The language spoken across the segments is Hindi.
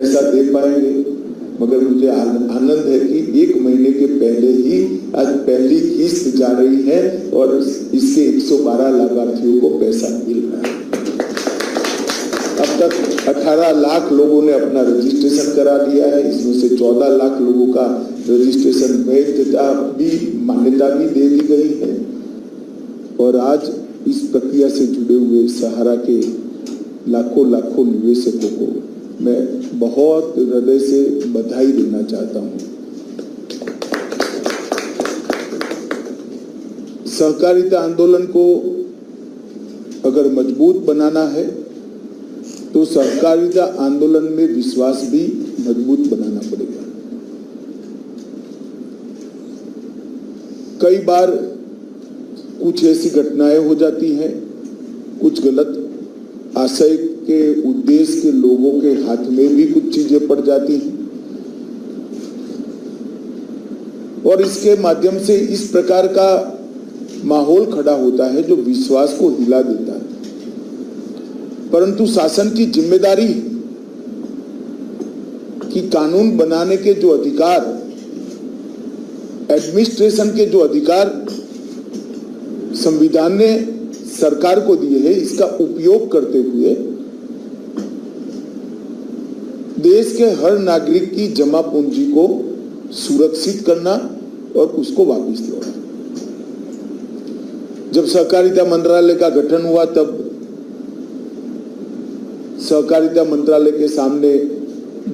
पैसा दे पाएंगे, मगर मुझे आनंद है कि 1 महीने के पहले ही आज पहली किस्त जा रही है और इसके 112 लाभार्थियों को पैसा मिल रहा है। अब तक 18 लाख लोगों ने अपना रजिस्ट्रेशन करा दिया है, इसमें से 14 लाख लोगों का रजिस्ट्रेशन वैधता भी, मान्यता भी दे दी गई है। और आज इस प्रक्रिया से जुड़े हुए सहारा के लाखों लाखों निवेशकों को मैं बहुत हृदय से बधाई देना चाहता हूं। सहकारिता आंदोलन को अगर मजबूत बनाना है तो सहकारिता आंदोलन में विश्वास भी मजबूत बनाना पड़ेगा। कई बार कुछ ऐसी घटनाएं हो जाती हैं, कुछ गलत आशय के उद्देश्य के लोगों के हाथ में भी कुछ चीजें पड़ जाती हैं और इसके माध्यम से इस प्रकार का माहौल खड़ा होता है जो विश्वास को हिला देता है। परंतु शासन की जिम्मेदारी कि कानून बनाने के जो अधिकार, एडमिनिस्ट्रेशन के जो अधिकार संविधान ने सरकार को दिए हैं, इसका उपयोग करते हुए देश के हर नागरिक की जमा पूंजी को सुरक्षित करना और उसको वापस लौटाना। जब सहकारिता मंत्रालय का गठन हुआ तब सहकारिता मंत्रालय के सामने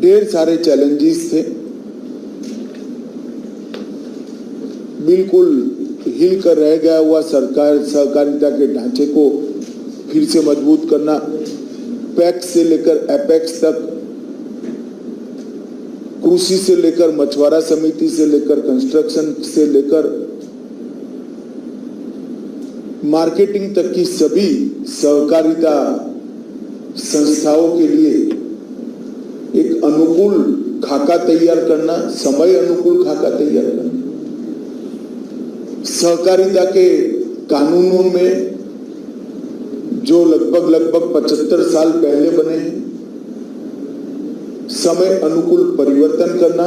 ढेर सारे चैलेंजेस थे। बिल्कुल हिल कर रह गया हुआ सहकारिता के ढांचे को फिर से मजबूत करना, पैक्स से लेकर एपेक्स तक, कृषि से लेकर मछुआरा समिति से लेकर कंस्ट्रक्शन से लेकर मार्केटिंग तक की सभी सहकारिता संस्थाओं के लिए एक अनुकूल खाका तैयार करना, समय अनुकूल खाका तैयार करना। सहकारिता के कानूनों में जो लगभग 75 साल पहले बने हैं, समय अनुकूल परिवर्तन करना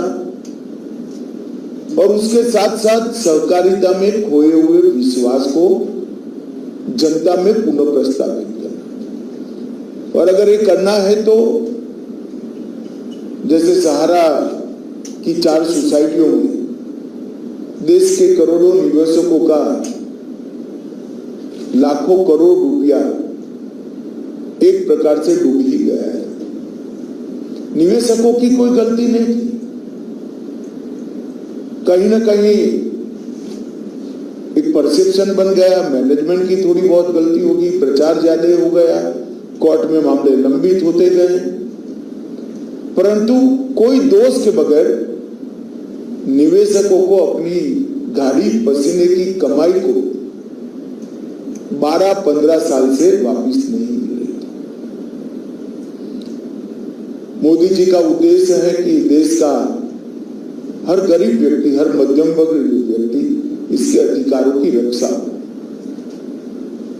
और उसके साथ साथ सहकारिता में खोए हुए विश्वास को जनता में पुनः प्रस्तावित करना। और अगर ये करना है तो जैसे सहारा की 4 सोसाइटियों में देश के करोड़ों निवेशकों का लाखों करोड़ रुपया एक प्रकार से डूब ही गया है। निवेशकों की कोई गलती नहीं थी, कहीं ना कहीं एक परसेप्शन बन गया, मैनेजमेंट की थोड़ी बहुत गलती होगी, प्रचार ज्यादा हो गया, कोर्ट में मामले लंबित होते गए, परंतु कोई दोष के बगैर निवेशकों को अपनी गाड़ी पसीने की कमाई को 12-15 साल से वापस नहीं मिल रही। मोदी जी का उद्देश्य है कि देश का हर गरीब व्यक्ति, हर मध्यम वर्ग व्यक्ति इसके अधिकारों की रक्षा हो,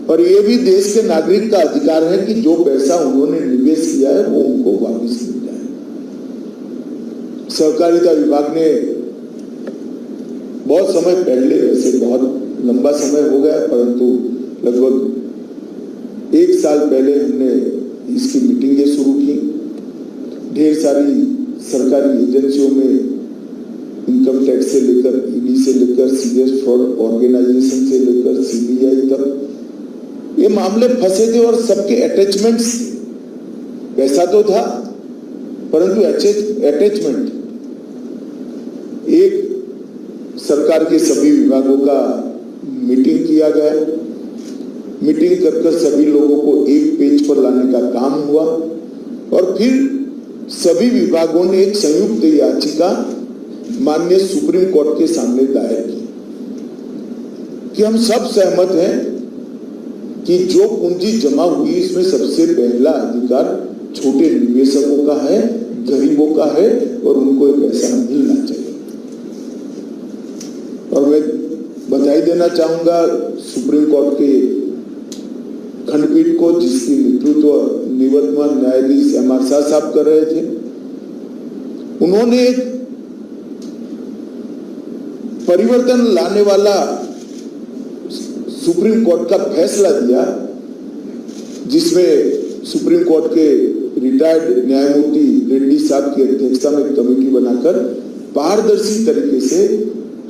और ये भी देश के नागरिक का अधिकार है कि जो पैसा उन्होंने निवेश किया है वो उनको वापस मिल जाए। सहकारिता विभाग ने बहुत समय पहले, वैसे बहुत लंबा समय हो गया, परंतु लगभग 1 साल पहले हमने इसकी मीटिंगें शुरू की। ढेर सारी सरकारी एजेंसियों में इनकम टैक्स से लेकर, ईडी से लेकर, सीरियस फ्रॉड ऑर्गेनाइजेशन से लेकर सीबीआई तक ये मामले फंसे थे और सबके अटैचमेंट्स, पैसा तो था परंतु अटैचमेंट। एक सरकार के सभी विभागों का मीटिंग किया गया, मीटिंग कर सभी लोगों को एक पेज पर लाने का काम हुआ और फिर सभी विभागों ने एक संयुक्त याचिका माननीय सुप्रीम कोर्ट के सामने दायर की कि हम सब सहमत हैं कि जो पूंजी जमा हुई इसमें सबसे पहला अधिकार छोटे निवेशकों का है, गरीबों का है और उनको ये पैसा मिलना चाहिए। और मैं बधाई देना चाहूंगा सुप्रीम कोर्ट के खंडपीठ को, जिसकी नेतृत्व निवर्तमान न्यायाधीश एम आर शाह साहब कर रहे थे, उन्होंने परिवर्तन लाने वाला सुप्रीम कोर्ट का फैसला दिया, जिसमें सुप्रीम कोर्ट के रिटायर्ड न्यायमूर्ति रेड्डी साहब की अध्यक्षता में एक कमेटी बनाकर पारदर्शी तरीके से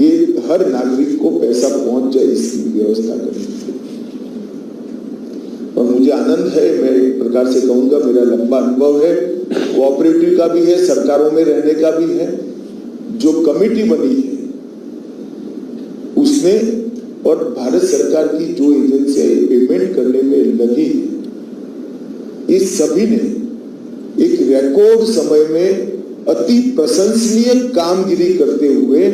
ये हर नागरिक को पैसा पहुंच जाए इसकी व्यवस्था करनी है। और मुझे आनंद है, मैं एक प्रकार से कहूंगा मेरा लंबा अनुभव है, कोऑपरेटिव का भी है, सरकारों में रहने का भी है। जो कमेटी बनी है उसने और भारत सरकार की जो एजेंसियां पेमेंट करने में लगी है, इस सभी ने एक रिकॉर्ड समय में अति प्रशंसनीय कामगिरी करते हुए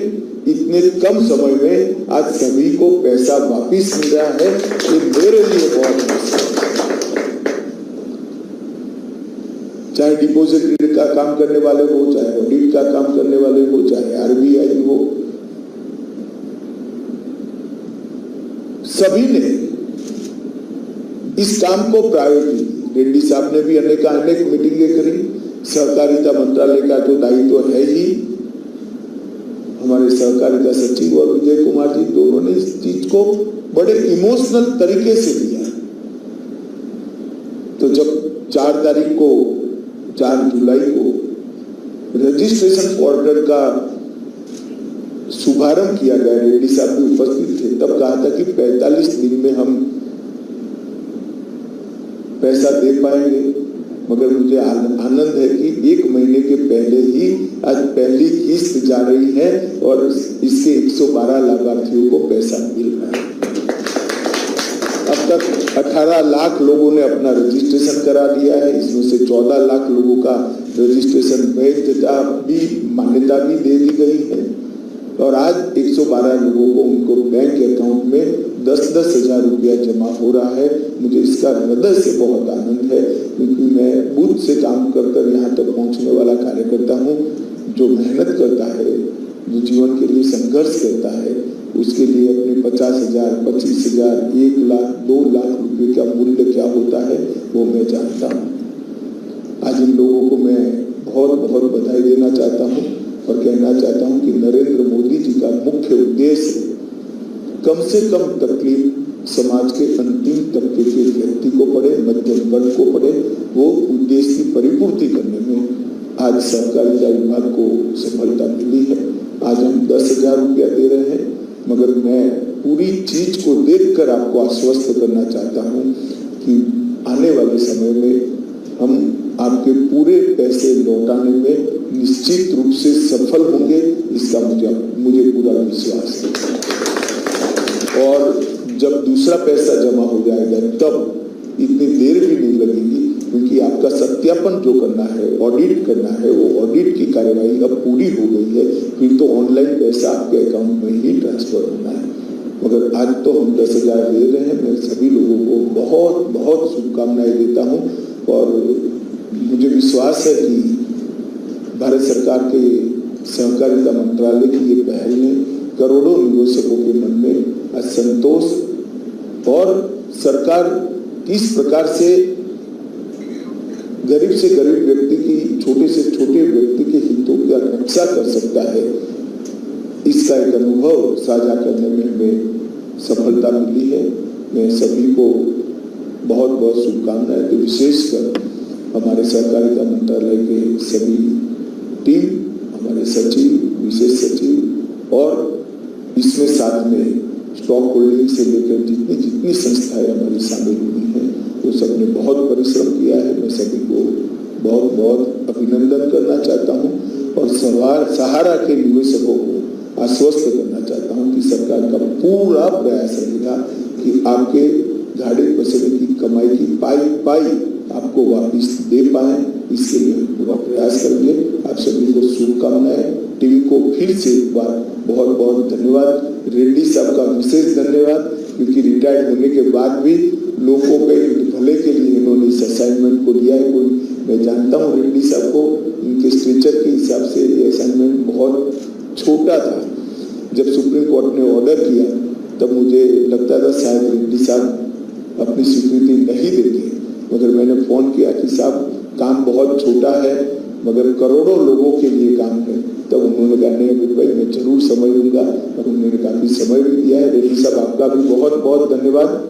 इतने कम समय में आज सभी को पैसा वापिस मिल रहा है। ये मेरे लिए बहुत है। चाहे डिपॉजिट का काम करने वाले हो, चाहे ऑडिट का काम करने वाले हो, चाहे आरबीआई हो, सभी ने इस काम को प्रायोरिटी दी। रेड्डी साहब ने भी अनेक मीटिंगें करी। सहकारिता मंत्रालय का जो दायित्व है ही, हमारे सहकारिता सचिव और विजय कुमार जी दोनों ने इस चीज को बड़े इमोशनल तरीके से लिया। तो जब 4 जुलाई को रजिस्ट्रेशन पोर्टल का शुभारंभ किया गया, रेड्डी साहब भी उपस्थित थे, तब कहा था कि 45 दिन में हम पैसा दे पाएंगे। मगर मुझे आनंद है कि 1 महीने के पहले ही आज पहली किस्त जा रही है और इसके 112 लाभार्थियों को पैसा मिल रहा है। अब तक 18 लाख लोगों ने अपना रजिस्ट्रेशन करा लिया है। इसमें से 14 लाख लोगों का रजिस्ट्रेशन वैधता भी, मान्यता भी दे दी गई है। और आज 112 लोगों को उनको बैंक अकाउंट में 10-10 हजार रुपया जमा हो रहा है। मुझे इसका हृदय से बहुत आनंद है, क्योंकि मैं बूथ से काम कर यहाँ तक पहुँचने वाला कार्यकर्ता हूँ। जो मेहनत करता है, जो जीवन के लिए संघर्ष करता है, उसके लिए अपने 50,000, 25,000, 1 लाख, 2 लाख रुपये का मूल्य क्या होता है वो मैं जानता हूँ। आज इन लोगों को मैं बहुत बहुत बधाई देना चाहता हूँ और कहना चाहता हूँ कि नरेंद्र मोदी जी का मुख्य उद्देश्य कम से कम तकलीफ समाज के अंतिम तबके के व्यक्ति को पड़े, मध्यम वर्ग को पड़े, वो उद्देश्य की परिपूर्ति करने में आज सहकारिता विभाग को सफलता मिली है। आज हम 10,000 रुपया दे रहे हैं, मगर मैं पूरी चीज को देखकर आपको आश्वस्त करना चाहता हूँ कि आने वाले समय में हम आपके पूरे पैसे लौटाने में निश्चित रूप से सफल होंगे, इसका मुझे पूरा विश्वास है। और जब दूसरा पैसा जमा हो जाएगा तब इतनी देर भी नहीं लगेगी, क्योंकि आपका सत्यापन जो करना है, ऑडिट करना है, वो ऑडिट की कार्यवाही अब पूरी हो गई है। फिर तो ऑनलाइन पैसा आपके अकाउंट में ही ट्रांसफर होना है। मगर आज तो हम 10,000 दे रहे हैं। मैं सभी लोगों को बहुत बहुत शुभकामनाएं देता हूँ और मुझे विश्वास है कि भारत सरकार के सहकारिता मंत्रालय की ये पहल ने करोड़ों निवेशकों के मन में आज संतोष और सरकार किस प्रकार से गरीब से गरीब व्यक्ति की, छोटे से छोटे व्यक्ति के हितों की रक्षा कर सकता है, इसका एक अनुभव साझा करने में हमें सफलता मिली है। मैं सभी को बहुत बहुत शुभकामनाएं। तो विशेषकर हमारे सहकारिता मंत्रालय के सभी टीम, हमारे सचिव, विशेष सचिव और इसमें साथ में स्टॉक होल्डिंग से लेकर जितनी संस्थाएं हमारी शामिल हुई हैं, वो सबने बहुत परिश्रम किया है। मैं सभी को बहुत बहुत अभिनंदन करना चाहता हूँ और सहारा के निवेशकों को आश्वस्त करना चाहता हूँ कि सरकार का पूरा प्रयास रहेगा कि आपके झाड़े पसरे की कमाई की पाई आपको वापिस दे पाए, इसके लिए पूरा प्रयास करेंगे। आप सभी को शुभकामनाएं। टीम को फिर से एक बार बहुत बहुत धन्यवाद। रेड्डी साहब का विशेष धन्यवाद, क्योंकि रिटायर्ड होने के बाद भी लोगों के भले के लिए इन्होंने इस असाइनमेंट को लिया है। कोई मैं जानता हूँ रेड्डी साहब को, इनके स्ट्रेचर के हिसाब से ये असाइनमेंट बहुत छोटा था। जब सुप्रीम कोर्ट ने ऑर्डर किया तब मुझे लगता था शायद रेड्डी साहब अपनी स्वीकृति नहीं देंगे, मगर मैंने फोन किया कि साहब काम बहुत छोटा है, मगर करोड़ों लोगों के लिए काम है। तब उन्होंने कहा नहीं अमित भाई मैं जरूर समय दूंगा और उन्होंने काफी समय भी दिया है। रेड्डी साहब आपका भी बहुत बहुत धन्यवाद।